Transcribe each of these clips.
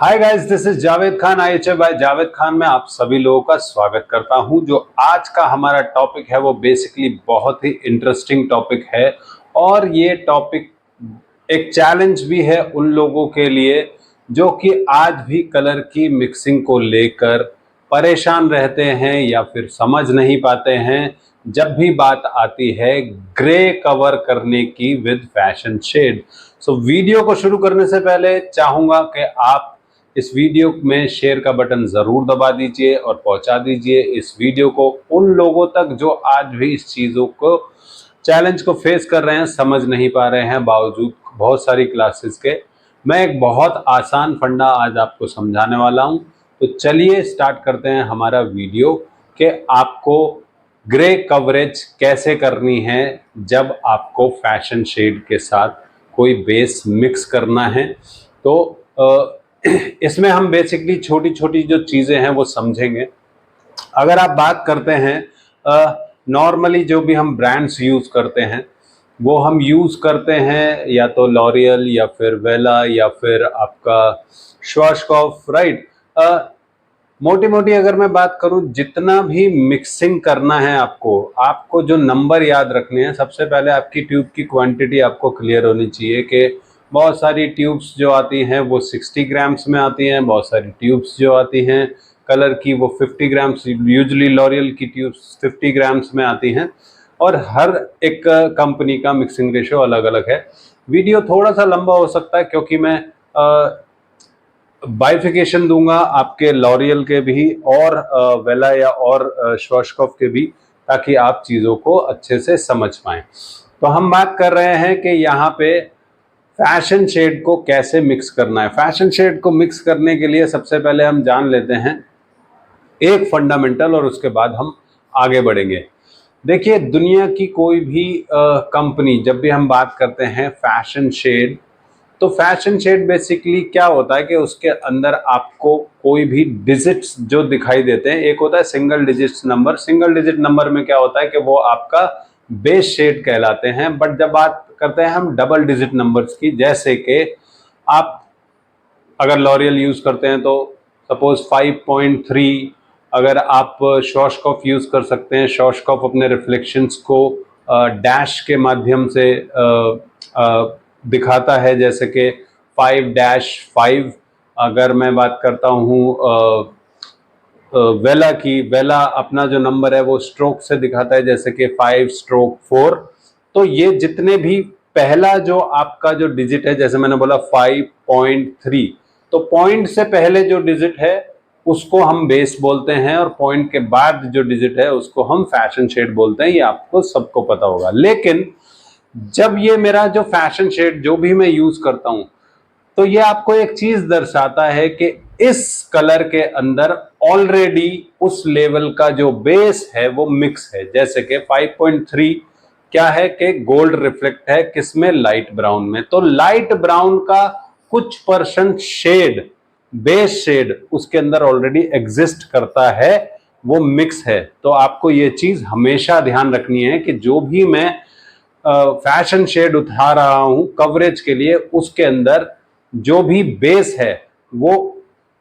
Hi guys, this is Javed Khan, IHA by Javed Khan में आप सभी लोगों का स्वागत करता हूं। जो आज का हमारा टॉपिक है वो बेसिकली बहुत ही इंटरेस्टिंग टॉपिक है और ये टॉपिक एक चैलेंज भी है उन लोगों के लिए जो कि आज भी कलर की मिक्सिंग को लेकर परेशान रहते हैं या फिर समझ नहीं पाते हैं जब भी बात आती है ग्रे कवर करने की with fashion shade. So video को शुरू करने से पहले चाहूंगा कि आप इस वीडियो में शेयर का बटन जरूर दबा दीजिए और पहुंचा दीजिए इस वीडियो को उन लोगों तक जो आज भी इस चीज़ों को चैलेंज को फेस कर रहे हैं, समझ नहीं पा रहे हैं बावजूद बहुत सारी क्लासेस के। मैं एक बहुत आसान फंडा आज आपको समझाने वाला हूं। तो चलिए स्टार्ट करते हैं हमारा वीडियो कि आपको ग्रे कवरेज कैसे करनी है जब आपको फैशन शेड के साथ कोई बेस मिक्स करना है। तो इसमें हम बेसिकली छोटी छोटी जो चीज़ें हैं वो समझेंगे। अगर आप बात करते हैं नॉर्मली जो भी हम ब्रांड्स यूज़ करते हैं वो हम यूज़ करते हैं या तो लॉरियल या फिर वेला या फिर आपका श्वार्चकॉफ, राइट। मोटी मोटी अगर मैं बात करूं, जितना भी मिक्सिंग करना है आपको जो नंबर याद रखने हैं, सबसे पहले आपकी ट्यूब की क्वांटिटी आपको क्लियर होनी चाहिए कि बहुत सारी ट्यूब्स जो आती हैं वो 60 ग्राम्स में आती हैं, बहुत सारी ट्यूब्स जो आती हैं कलर की वो 50 ग्राम्स, यूजुअली लॉरियल की ट्यूब्स 50 ग्राम्स में आती हैं और हर एक कंपनी का मिक्सिंग रेशो अलग अलग है। वीडियो थोड़ा सा लंबा हो सकता है क्योंकि मैं बाइफिकेशन दूंगा आपके लॉरियल के भी और वेला या और श्वार्चकॉफ के भी, ताकि आप चीज़ों को अच्छे से समझ पाएं। तो हम बात कर रहे हैं कि यहाँ पे फैशन शेड को कैसे मिक्स करना है। फैशन शेड को मिक्स करने के लिए सबसे पहले हम जान लेते हैं एक फंडामेंटल और उसके बाद हम आगे बढ़ेंगे। देखिए, दुनिया की कोई भी कंपनी, जब भी हम बात करते हैं फैशन शेड, तो फैशन शेड बेसिकली क्या होता है कि उसके अंदर आपको कोई भी डिजिट्स जो दिखाई देते हैं, एक होता है single digit number. Single digit number में क्या होता है कि वो आपका बेस शेड कहलाते हैं। बट जब बात करते हैं हम डबल डिजिट नंबर्स की, जैसे कि आप अगर लॉरियल यूज़ करते हैं तो सपोज 5.3, अगर आप श्वार्चकॉफ यूज़ कर सकते हैं, श्वार्चकॉफ अपने रिफ्लेक्शंस को डैश के माध्यम से दिखाता है, जैसे कि 5-5। अगर मैं बात करता हूँ वेला की, वेला अपना जो नंबर है वो स्ट्रोक से दिखाता है, जैसे कि 5/4। तो ये जितने भी पहला जो आपका जो डिजिट है, जैसे मैंने बोला 5.3, तो पॉइंट से पहले जो डिजिट है उसको हम बेस बोलते हैं और पॉइंट के बाद जो डिजिट है उसको हम फैशन शेड बोलते हैं। ये आपको सबको पता होगा। लेकिन जब ये मेरा जो फैशन शेड जो भी मैं यूज करता हूं, तो ये आपको एक चीज दर्शाता है कि इस कलर के अंदर ऑलरेडी उस लेवल का जो बेस है वो मिक्स है। जैसे कि 5.3 क्या है कि गोल्ड रिफ्लेक्ट है किसमें, लाइट ब्राउन में। तो लाइट ब्राउन का कुछ परसेंट शेड, बेस शेड उसके अंदर ऑलरेडी एग्जिस्ट करता है, वो मिक्स है। तो आपको ये चीज हमेशा ध्यान रखनी है कि जो भी मैं फैशन शेड उठा रहा हूं कवरेज के लिए, उसके अंदर जो भी बेस है वो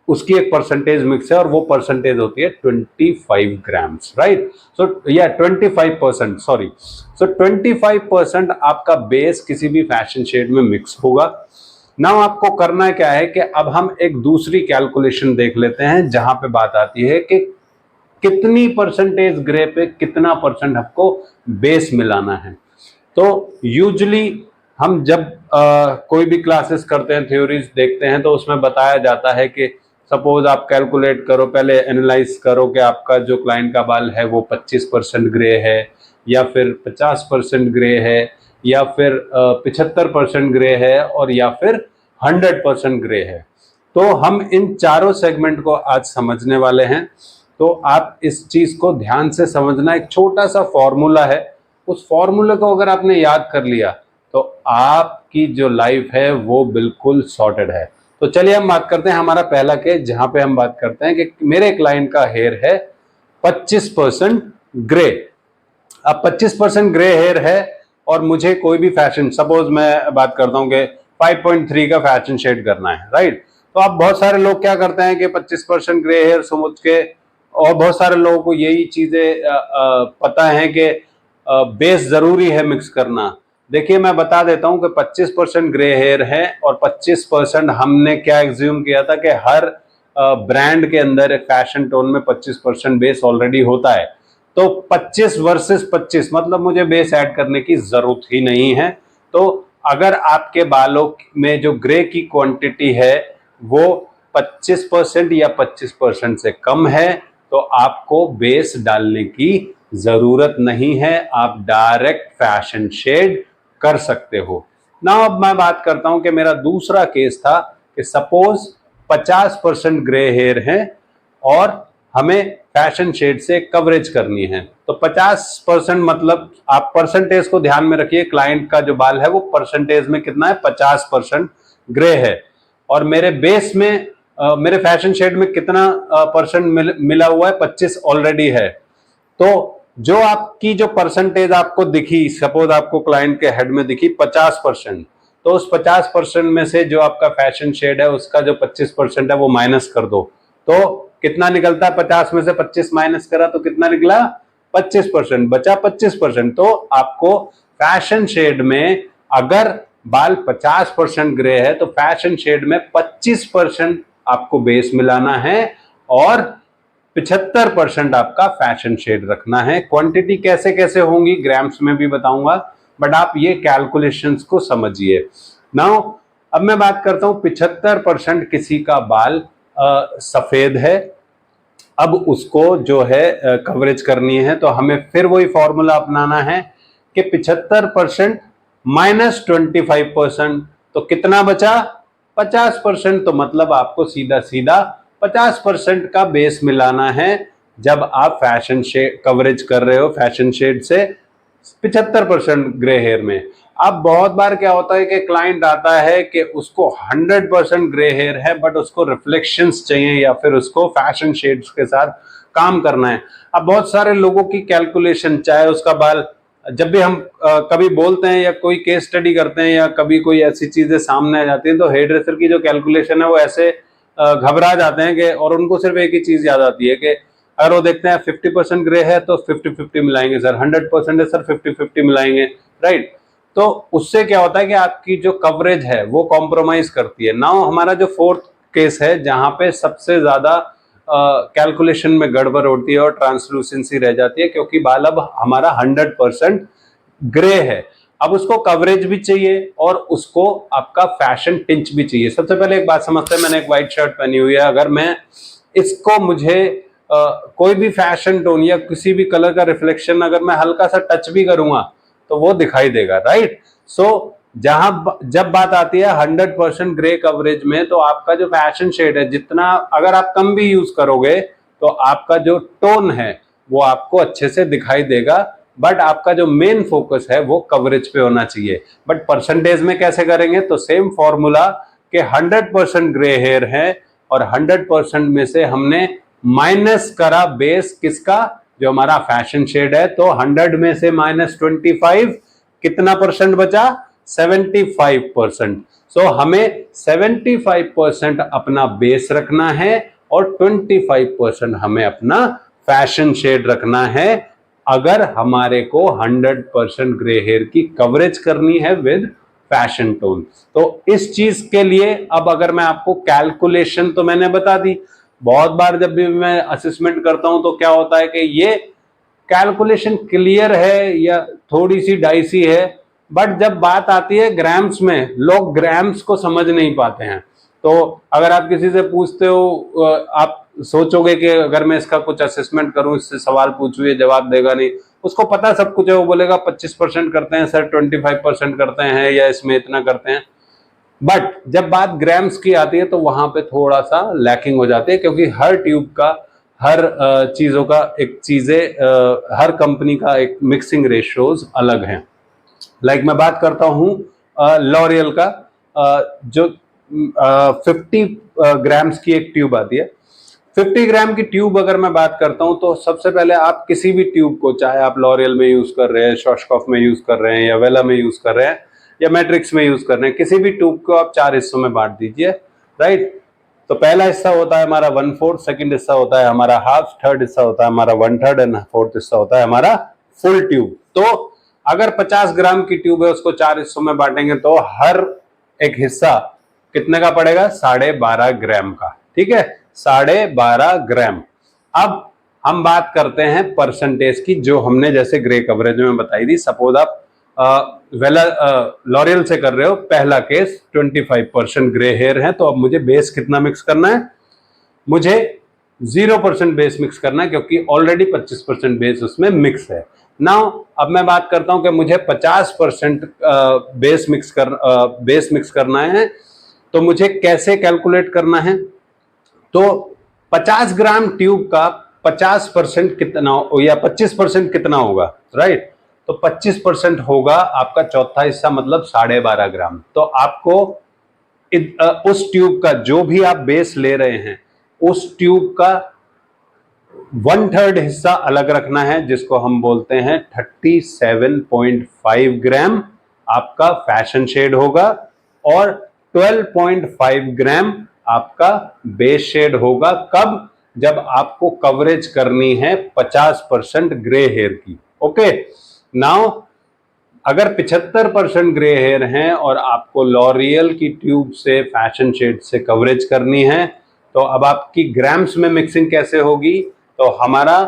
उसकी एक परसेंटेज मिक्स है और वो परसेंटेज होती है 25 ग्राम्स, राइट। सो या 25%, सॉरी। सो 25% आपका बेस किसी भी फैशन शेड में मिक्स होगा। नाउ आपको करना क्या है कि अब हम एक दूसरी कैलकुलेशन देख लेते हैं जहां पे बात आती है कि कितनी परसेंटेज ग्रे पे कितना परसेंट आपको बेस मिलाना है। तो यूजुअली हम जब कोई भी क्लासेस करते हैं, थ्योरीज देखते हैं, तो उसमें बताया जाता है कि सपोज आप कैलकुलेट करो, पहले एनालाइज करो कि आपका जो क्लाइंट का बाल है वो 25% ग्रे है या फिर 50% ग्रे है या फिर 75% ग्रे है और या फिर 100% ग्रे है। तो हम इन चारों सेगमेंट को आज समझने वाले हैं। तो आप इस चीज को ध्यान से समझना। एक छोटा सा फॉर्मूला है, उस फॉर्मूले को अगर आपने याद कर लिया तो आपकी जो लाइफ है वो बिल्कुल सॉर्टेड है। तो चलिए हम बात करते हैं हमारा पहला केस, जहां पे हम बात करते हैं कि मेरे क्लाइंट का हेयर है 25% ग्रे। अब 25% ग्रे हेयर है और मुझे कोई भी फैशन, सपोज मैं बात करता हूं कि 5.3 का फैशन शेड करना है, राइट। तो अब बहुत सारे लोग क्या करते हैं कि 25% ग्रे हेयर समझ के, और बहुत सारे लोगों को यही चीजें पता है कि बेस जरूरी है मिक्स करना। देखिए मैं बता देता हूं कि 25% ग्रे हेयर है और 25% हमने क्या एग्ज्यूम किया था कि हर ब्रांड के अंदर एक फैशन टोन में 25% बेस ऑलरेडी होता है। तो 25 वर्सेस 25 मतलब मुझे बेस ऐड करने की जरूरत ही नहीं है। तो अगर आपके बालों में जो ग्रे की क्वांटिटी है वो 25% या 25% से कम है तो आपको बेस डालने की जरूरत नहीं है, आप डायरेक्ट फैशन शेड कर सकते हो ना। अब मैं बात करता हूं कि मेरा दूसरा केस था कि सपोज 50% ग्रे हेयर है और हमें फैशन शेड से कवरेज करनी है। तो 50% मतलब आप परसेंटेज को ध्यान में रखिए, क्लाइंट का जो बाल है वो परसेंटेज में कितना है, 50% ग्रे है और मेरे बेस में मेरे फैशन शेड में कितना परसेंट मिला हुआ है, 25 ऑलरेडी है। तो जो आपकी जो परसेंटेज आपको दिखी, सपोज आपको क्लाइंट के हेड में दिखी 50%, तो उस 50% में से जो आपका फैशन शेड है उसका जो 25% है वो माइनस कर दो। तो कितना निकलता है, 50 में से 25 माइनस करा तो कितना निकला, 25%, बचा 25%। तो आपको फैशन शेड में अगर बाल 50% ग्रे है तो फैशन शेड में 25% आपको बेस मिलाना है और 75% आपका फैशन शेड रखना है। क्वांटिटी कैसे कैसे होंगी ग्राम्स में भी बताऊंगा, बट आप ये कैलकुलेशंस को समझिए। नाउ अब मैं बात करता हूं 75% किसी का बाल सफेद है, अब उसको जो है कवरेज करनी है तो हमें फिर वही फॉर्मूला अपनाना है कि 75% माइनस 25%, तो कितना बचा, 50%। तो मतलब आपको सीधा सीधा 50% का बेस मिलाना है जब आप फैशन शेड कवरेज कर रहे हो फैशन शेड से 75% ग्रे हेयर में। अब बहुत बार क्या होता है कि क्लाइंट आता है कि उसको 100% ग्रे हेयर है बट उसको रिफ्लेक्शंस चाहिए या फिर उसको फैशन शेड्स के साथ काम करना है। अब बहुत सारे लोगों की कैलकुलेशन, चाहे उसका बाल, जब भी हम कभी बोलते हैं या कोई केस स्टडी करते हैं या कभी कोई ऐसी चीजें सामने आ जाती हैं तो हेयर ड्रेसर की जो कैलकुलेशन है वो ऐसे घबरा जाते हैं कि, और उनको सिर्फ एक ही चीज याद आती है कि अगर वो देखते हैं 50% ग्रे है तो 50-50 मिलाएंगे सर, 100% है सर 50-50 मिलाएंगे, राइट। तो उससे क्या होता है कि आपकी जो कवरेज है वो कॉम्प्रोमाइज करती है। नाउ हमारा जो फोर्थ केस है जहां पे सबसे ज्यादा कैलकुलेशन में गड़बड़ होती है और ट्रांसलूसेंसी रह जाती है, क्योंकि बाल अब हमारा 100% ग्रे है, अब उसको कवरेज भी चाहिए और उसको आपका फैशन टिंच भी चाहिए। सबसे पहले एक बात समझते हैं, मैंने एक व्हाइट शर्ट पहनी हुई है, अगर मैं इसको मुझे कोई भी फैशन टोन या किसी भी कलर का रिफ्लेक्शन अगर मैं हल्का सा टच भी करूंगा तो वो दिखाई देगा, राइट। सो जब बात आती है 100% ग्रे कवरेज में तो आपका जो फैशन शेड है जितना अगर आप कम भी यूज करोगे तो आपका जो टोन है वो आपको अच्छे से दिखाई देगा, बट आपका जो मेन फोकस है वो कवरेज पे होना चाहिए। बट परसेंटेज में कैसे करेंगे, तो सेम फॉर्मूला कि 100% ग्रे हेयर है और 100% में से हमने माइनस करा बेस किसका, जो हमारा फैशन शेड है, तो 100 में से -25 कितना परसेंट बचा, 75%। सो हमें 75% अपना बेस रखना है और 25% हमें अपना फैशन शेड रखना है अगर हमारे को 100% ग्रे हेयर की कवरेज करनी है विद फैशन टोन। तो इस चीज के लिए अब अगर मैं आपको कैलकुलेशन तो मैंने बता दी, बहुत बार जब भी मैं असेसमेंट करता हूं तो क्या होता है कि ये कैलकुलेशन क्लियर है या थोड़ी सी डाइसी है, बट जब बात आती है ग्राम्स में लोग ग्राम्स को समझ नहीं पाते हैं। तो अगर आप किसी से पूछते हो आप सोचोगे कि अगर मैं इसका कुछ असेसमेंट करूं, इससे सवाल पूछूं ये जवाब देगा नहीं, उसको पता सब कुछ है, वो बोलेगा 25% करते हैं सर, 25% करते हैं या इसमें इतना करते हैं। बट जब बात ग्राम्स की आती है तो वहां पे थोड़ा सा लैकिंग हो जाती है, क्योंकि हर ट्यूब का हर चीजों का एक चीजें हर कंपनी का एक मिक्सिंग रेशियोज अलग हैं। लाइक मैं बात करता हूं लॉरियल का जो 50 ग्राम्स की एक ट्यूब आती है। 50 ग्राम की ट्यूब अगर मैं बात करता हूं तो सबसे पहले आप किसी भी ट्यूब को, चाहे आप लॉरियल में यूज कर रहे हैं, शॉशकॉफ में यूज कर रहे हैं या वेला में यूज कर रहे हैं या मैट्रिक्स में यूज कर रहे हैं, किसी भी ट्यूब को आप 4 हिस्सों में बांट दीजिए, राइट। तो पहला हिस्सा होता है हमारा 1/4, सेकंड हिस्सा होता है हमारा हाफ, थर्ड हिस्सा होता है हमारा 1/3 एंड फोर्थ हिस्सा होता है हमारा फुल ट्यूब। तो अगर 50 ग्राम की ट्यूब है उसको 4 हिस्सों में बांटेंगे तो हर एक हिस्सा कितने का पड़ेगा? 12.5 ग्राम का। ठीक है, 12.5 ग्राम। अब हम बात करते हैं परसेंटेज की, जो हमने जैसे ग्रे कवरेज में बताई थी। सपोज आप लॉरियल से कर रहे हो, पहला केस 25% ग्रे हेयर है, तो अब मुझे बेस कितना मिक्स करना है? मुझे 0% बेस मिक्स करना है, क्योंकि ऑलरेडी 25% बेस उसमें मिक्स है। नाउ अब मैं बात करता हूं कि मुझे 50% बेस मिक्स करना है, तो मुझे कैसे कैलकुलेट करना है? तो 50 ग्राम ट्यूब का 50% कितना या 25% कितना होगा? राइट, तो 25% होगा आपका चौथा हिस्सा, मतलब 12.5 ग्राम। तो आपको उस ट्यूब का जो भी आप बेस ले रहे हैं, उस ट्यूब का 1/3 हिस्सा अलग रखना है, जिसको हम बोलते हैं 37.5 ग्राम आपका फैशन शेड होगा, और 12.5 ग्राम आपका बेस शेड होगा। कब? जब आपको कवरेज करनी है 50% ग्रे हेयर की। ओके, नाउ अगर 75% ग्रे हेयर हैं और आपको लॉरियल की ट्यूब से फैशन शेड से कवरेज करनी है, तो अब आपकी ग्राम्स में मिक्सिंग कैसे होगी? तो हमारा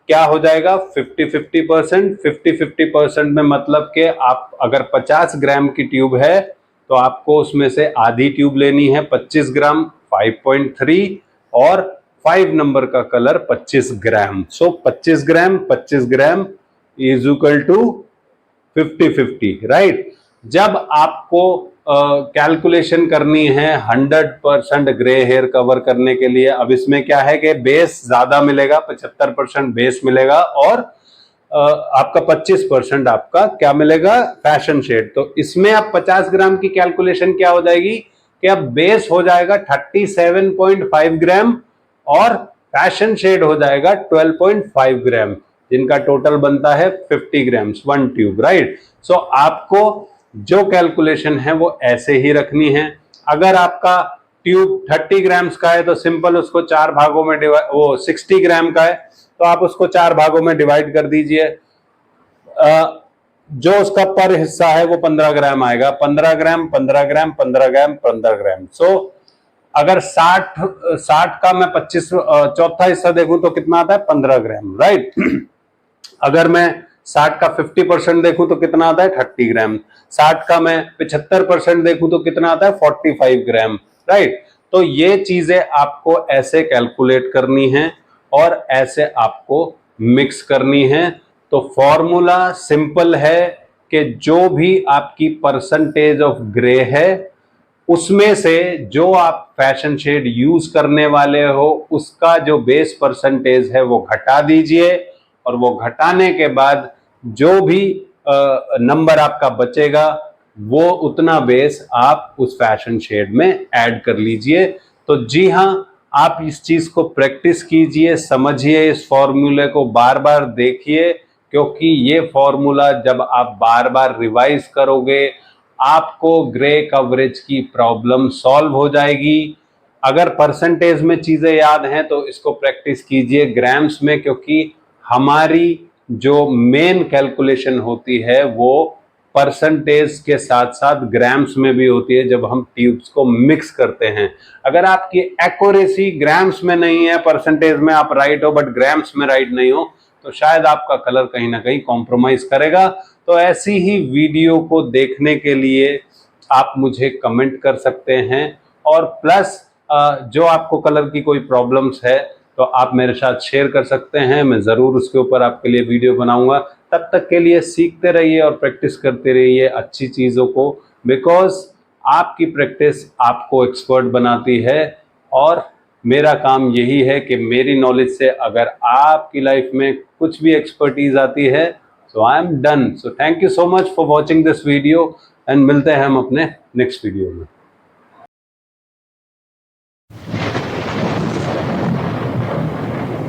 क्या हो जाएगा? 50-50%। 50-50% में मतलब कि आप अगर 50 ग्राम की ट्यूब है तो आपको उसमें से आधी ट्यूब लेनी है 25 ग्राम, 5.3, और 5 नंबर का colour 25 gram. So 25 gram is equal to 50-50, right. जब आपको कैलकुलेशन करनी है 100% ग्रे हेयर कवर करने के लिए, अब इसमें क्या है कि बेस ज्यादा मिलेगा, 75% बेस मिलेगा, और आपका 25% आपका क्या मिलेगा? Fashion shade. तो इसमें अब 50 ग्राम की कैलकुलेशन क्या हो जाएगी कि अब बेस हो जाएगा 37.5 ग्राम और फैशन शेड हो जाएगा 12.5 ग्राम, जिनका टोटल बनता है 50 ग्राम्स, 1 ट्यूब, राइट। सो आपको जो कैलकुलेशन है वो ऐसे ही रखनी है। अगर आपका ट्यूब 30 ग्राम्स का है तो सिंपल उसको 4 भागों में डिवाइड, वो 60 ग्राम का है तो आप उसको 4 भागों में डिवाइड कर दीजिए। जो उसका पर हिस्सा है वो 15 ग्राम आएगा। 15 ग्राम, 15 ग्राम, 15 ग्राम, 15 ग्राम। सो अगर 60 का मैं 25 चौथा हिस्सा देखूं तो कितना आता है? 15 ग्राम, राइट। अगर मैं 60 का 50% देखूं तो कितना आता है? 30 ग्राम। 60 का मैं 75% देखूं तो कितना आता है? 45 ग्राम, राइट। तो ये चीजें आपको ऐसे कैलकुलेट करनी है और ऐसे आपको मिक्स करनी है। तो फॉर्मूला सिंपल है कि जो भी आपकी परसेंटेज ऑफ ग्रे है उसमें से जो आप फैशन शेड यूज करने वाले हो उसका जो बेस परसेंटेज है वो घटा दीजिए, और वो घटाने के बाद जो भी नंबर आपका बचेगा वो उतना बेस आप उस फैशन शेड में ऐड कर लीजिए। तो जी हाँ, आप इस चीज को प्रैक्टिस कीजिए, समझिए, इस फॉर्मूले को बार बार देखिए, क्योंकि ये फॉर्मूला जब आप बार बार रिवाइज करोगे आपको ग्रे कवरेज की प्रॉब्लम सॉल्व हो जाएगी। अगर परसेंटेज में चीजें याद हैं तो इसको प्रैक्टिस कीजिए ग्राम्स में, क्योंकि हमारी जो मेन कैलकुलेशन होती है वो परसेंटेज के साथ साथ ग्राम्स में भी होती है जब हम ट्यूब्स को मिक्स करते हैं। अगर आपकी एक्यूरेसी ग्राम्स में नहीं है, परसेंटेज में आप राइट हो बट ग्राम्स में राइट नहीं हो, तो शायद आपका कलर कहीं ना कहीं कॉम्प्रोमाइज करेगा। तो ऐसी ही वीडियो को देखने के लिए आप मुझे कमेंट कर सकते हैं, और प्लस जो आपको कलर की कोई प्रॉब्लम्स है तो आप मेरे साथ शेयर कर सकते हैं, मैं ज़रूर उसके ऊपर आपके लिए वीडियो बनाऊंगा। तब तक के लिए सीखते रहिए और प्रैक्टिस करते रहिए अच्छी चीज़ों को, बिकॉज आपकी प्रैक्टिस आपको एक्सपर्ट बनाती है, और मेरा काम यही है कि मेरी नॉलेज से अगर आपकी लाइफ में कुछ भी एक्सपर्टीज आती है so I am done. So thank you so much for watching this video, and मिलते हैं हम अपने नेक्स्ट वीडियो में।